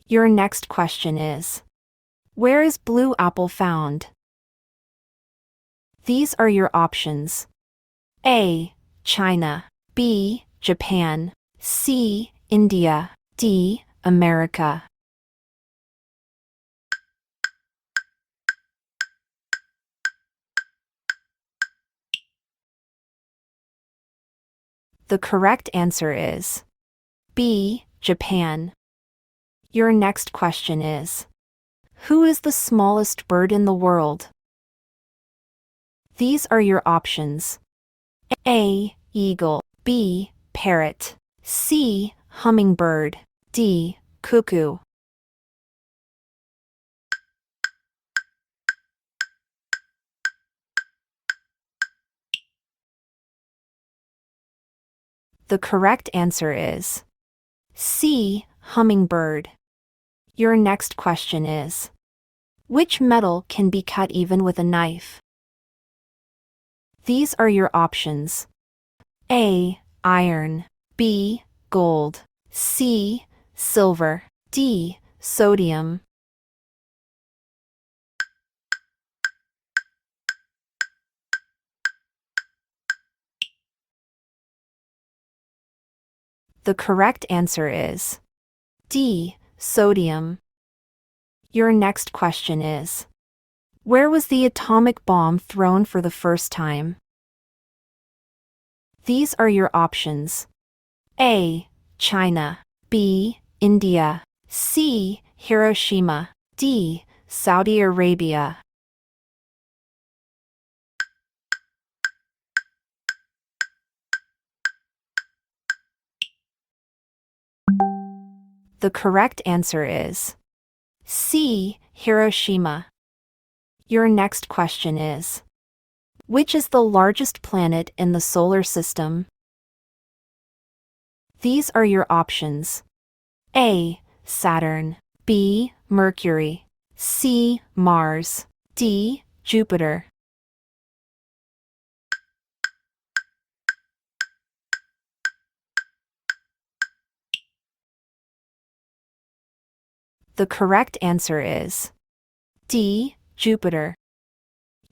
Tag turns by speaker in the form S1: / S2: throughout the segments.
S1: Your next question is, where is blue apple found? These are your options. A. China. B. Japan. C. India. D. America. The correct answer is B. Japan. Your next question is, who is the smallest bird in the world? These are your options. A. Eagle. B. Parrot. C. Hummingbird. D. Cuckoo. The correct answer is C. Hummingbird. Your next question is, which metal can be cut even with a knife? These are your options. A. Iron. B. Gold. C. Silver. D. Sodium. The correct answer is D. Sodium. Your next question is, where was the atomic bomb thrown for the first time? These are your options. A. China. B. India. C. Hiroshima. D. Saudi Arabia. The correct answer is C. Hiroshima. Your next question is, which is the largest planet in the solar system? These are your options. A. Saturn. B. Mercury. C. Mars. D. Jupiter. The correct answer is D. Jupiter.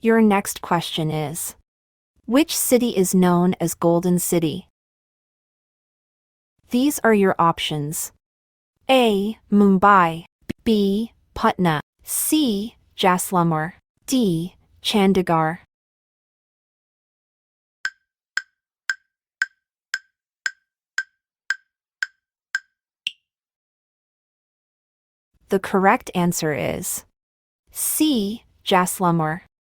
S1: Your next question is, which city is known as Golden City? These are your options. A. Mumbai. B. Patna. C. Jaisalmer. D. Chandigarh. The correct answer is C. Jaisalmer.